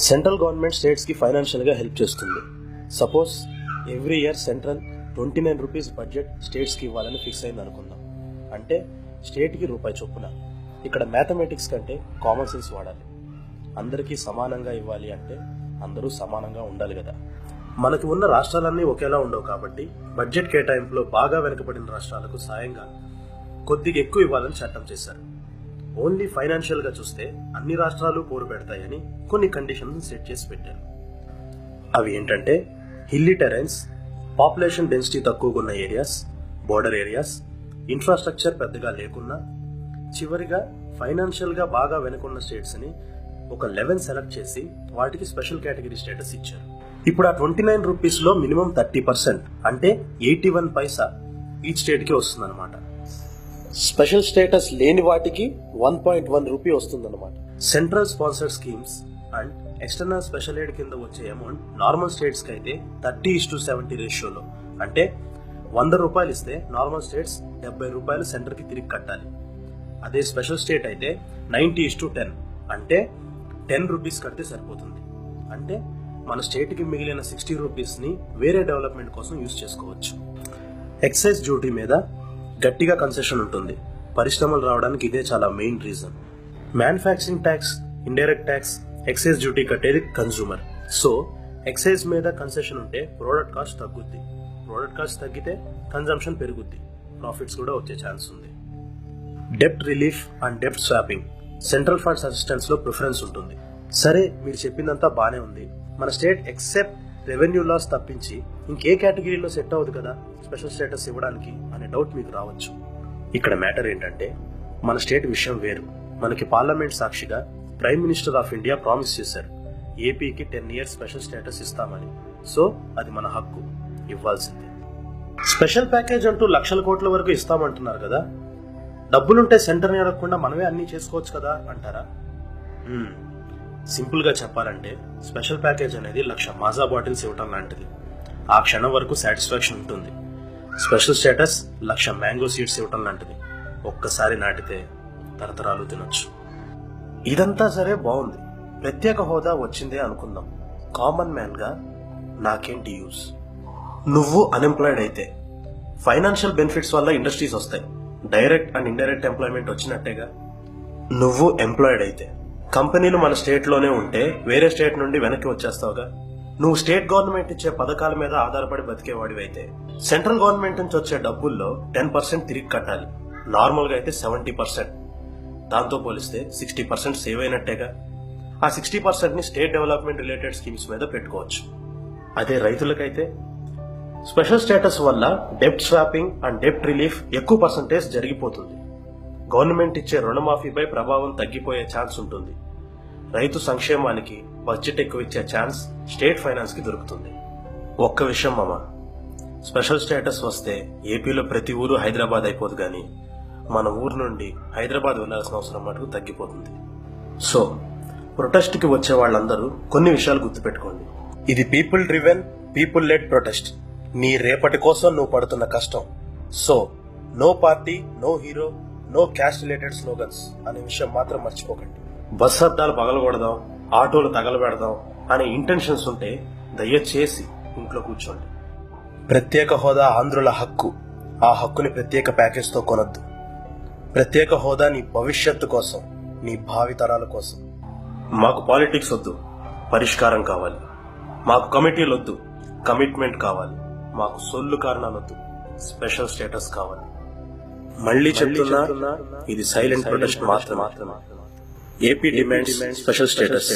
Central government states కి financial గా help చేస్తుంది. Suppose every year central 29 rupees budget states కి ఇవ్వాలని ఫిక్స్ అయింది అనుకుందాం. అంటే స్టేట్ కి రూపాయి చొప్పున. ఇక్కడ మ్యాథమెటిక్స్ కంటే కామన్ సెన్స్ వాడాలి. అందరికీ సమానంగా ఇవ్వాలి అంటే అందరూ సమానంగా ఉండాలి కదా. మనకి ఉన్న రాష్ట్రాలన్నీ ఒకేలా ఉండవు కాబట్టి బడ్జెట్ కేటాయింపులో బాగా వెనుకబడిన రాష్ట్రాలకు సాయంగా కొద్దిగా ఎక్కువ ఇవ్వాలని చట్టం చేశారు. ఓన్లీ ఫైనాన్షియల్ గా చూస్తే అన్ని రాష్ట్రాలు పోరు పెడతాయని కొన్ని కండిషన్స్ సెట్ చేసి పెట్టారు. అవి ఏంటంటే హిల్లీ టెరెన్స్, పాపులేషన్ డెన్సిటీ తక్కువగా ఉన్న ఏరియాస్, బోర్డర్ ఏరియాస్, ఇన్ఫ్రాస్ట్రక్చర్ పెద్దగా లేకున్నా, చివరిగా ఫైనాన్షియల్ గా బాగా వెనుకున్న స్టేట్స్ ని ఒక 11 సెలెక్ట్ చేసి వాటికి స్పెషల్ కేటగిరీ స్టేటస్ ఇచ్చారు. ఇప్పుడు ఆ 29 రూపీస్ లో మినిమం 30% అంటే 81 పైసా ఈచ్ స్టేట్ కి వస్తుందన్నమాట. స్పెషల్ స్టేటస్ లేని వాటికి 1.1 రూపీ వస్తుందన్నమాట. Central sponsored schemes and external special aid కింద వచ్చే అమౌంట్ నార్మల్ స్టేట్స్ కి అయితే 30:70 రేషియోలో, అంటే 100 రూపాయలు ఇస్తే నార్మల్ స్టేట్స్ 70 రూపాయలు సెంటర్ కి తిరిగి కట్టాలి. అదే స్పెషల్ స్టేట్ అయితే 90:10, అంటే 10 రూపీస్ కడితే సరిపోతుంది. అంటే మన స్టేట్ కి మిగిలిన 60 రూపీస్ ని వేరే డెవలప్మెంట్ కోసం యూజ్ చేసుకోవచ్చు. ఎక్సైజ్ డ్యూటీ మీద గట్టిగా కన్సెషన్ ఉంటుంది. పరిశ్రమలు రావడానికి ఇదే చాలా main reason. Manufacturing tax, indirect tax, excise duty కట్టేది కన్సూమర్. సో ఎక్సైజ్ మీద కన్సెషన్ ఉంటే ప్రోడక్ట్ కాస్ట్ తగ్గుద్ది. ప్రోడక్ట్ కాస్ట్ తగ్గితే కన్జంప్షన్ పెరుగుద్ది, ప్రాఫిట్స్ కూడా వచ్చే ఛాన్స్ ఉంది. డెప్ట్ relief and డెప్ట్ swapping, central funds assistance లో ప్రిఫరెన్స్ ఉంటుంది. సరే, మీరు చెప్పిందంతా బానే ఉంది. మన స్టేట్ ఎక్సెప్ట్ రెవెన్యూ లాస్ తప్పించి ఇంకే కేటగిరీలో సెట్ అవ్వదు కదా స్పెషల్ స్టేటస్ ఇవ్వడానికి అనే డౌట్ మీకు రావచ్చు. ఇక్కడ మ్యాటర్ ఏంటంటే మన స్టేట్ విషయం వేరు. మనకి పార్లమెంట్ సాక్షిగా prime minister of India promise చేశారు, ఏపీకి 10 ఇయర్స్ స్పెషల్ స్టేటస్ ఇస్తామని. సో అది మన హక్కు, ఇవ్వాల్సిందే. స్పెషల్ ప్యాకేజ్ అంటూ లక్షల కోట్ల వరకు ఇస్తామంటున్నారు కదా, డబ్బులుంటే సెంటర్ని అడగకుండా మనమే అన్ని చేసుకోవచ్చు కదా అంటారా? సింపుల్ గా చెప్పాలంటే స్పెషల్ ప్యాకేజ్ అనేది 1,00,000 మాజా బాటిల్స్ ఇవ్వటం లాంటిది. ఆ క్షణం వరకు సాటిస్ఫాక్షన్ ఉంటుంది. స్పెషల్ స్టేటస్ 1,00,000 మ్యాంగో సీడ్స్ ఇవ్వటం లాంటిది. ఒక్కసారి నాటితే తరతరాలు తినొచ్చు. ఇదంతా సరే బాగుంది, ప్రత్యేక హోదా వచ్చిందే అనుకుందాం. కామన్ మ్యాన్ గా నాకేంటి యూస్? నువ్వు అన్ఎంప్లాయిడ్ అయితే ఫైనాన్షియల్ బెనిఫిట్స్ వల్ల ఇండస్ట్రీస్ వస్తాయి, డైరెక్ట్ అండ్ ఇండైరెక్ట్ ఎంప్లాయ్మెంట్ వచ్చినట్టేగా. నువ్వు ఎంప్లాయిడ్ అయితే కంపెనీలు మన స్టేట్ లోనే ఉంటే వేరే స్టేట్ నుండి వెనక్కి వచ్చేస్తావుగా. నువ్వు స్టేట్ గవర్నమెంట్ ఇచ్చే పథకాల మీద ఆధారపడి బతికేవాడివి అయితే సెంట్రల్ గవర్నమెంట్ నుంచి వచ్చే డబ్బుల్లో 10% తిరిగి కట్టాలి. నార్మల్ గా అయితే 70%. దాంతో పోలిస్తే 60% సేవ్ అయినట్టేగా. ఆ 60% ని స్టేట్ డెవలప్మెంట్ రిలేటెడ్ స్కీమ్స్ మీద పెట్టుకోవచ్చు. అదే రైతులకైతే స్పెషల్ స్టేటస్ వల్ల డెప్ట్ స్వాపింగ్ అండ్ డెప్ట్ రిలీఫ్ ఎక్కువ పర్సంటేజ్ జరిగిపోతుంది. గవర్నమెంట్ ఇచ్చే రుణమాఫీపై ప్రభావం తగ్గిపోయే ఛాన్స్ ఉంటుంది. రైతు సంక్షేమానికి బడ్జెట్ ఎక్కువ ఇచ్చే ఛాన్స్ స్టేట్ ఫైనాన్స్ కి దొరుకుతుంది. ఒక్క విషయం మామ, స్పెషల్ స్టేటస్ వస్తే ఏపీలో ప్రతి ఊరు హైదరాబాద్ అయిపోదు, కానీ మన ఊరు నుండి హైదరాబాద్ వెళ్లాల్సిన అవసరం మటుకు తగ్గిపోతుంది. సో ప్రొటెస్ట్ కి వచ్చే వాళ్ళందరూ కొన్ని విషయాలు గుర్తుపెట్టుకోండి. ఇది people driven, people led protest. నీ రేపటి కోసం నువ్వు పడుతున్న కష్టం. So no party, no hero, no caste related slogans అనే విషయం మాత్రం మర్చిపోకండి. బస్ అద్దాలు పగలగొడదాం, ఆటోలు తగలబెడదాం అనే ఇంటెన్షన్స్ ఉంటే దయచేసి ఇంట్లో కూర్చోండి. ప్రత్యేక హోదా ఆంధ్రుల హక్కు. ఆ హక్కుని ప్రత్యేక ప్యాకేజ్ తో కొనొద్దు. ప్రత్యేక హోదా నీ భవిష్యత్తు కోసం, నీ భావితరాల కోసం. మాకు పాలిటిక్స్ వద్దు, పరిష్కారం కావాలి. మాకు కమిటీలు వద్దు, కమిట్మెంట్ కావాలి. మాకు సొల్లు కారణాలొద్దు, స్పెషల్ స్టేటస్ కావాలి. మళ్ళీ చెప్తున్నా, ఇది సైలెంట్ ప్రొటెస్ట్ మాత్రమే. AP demands special status.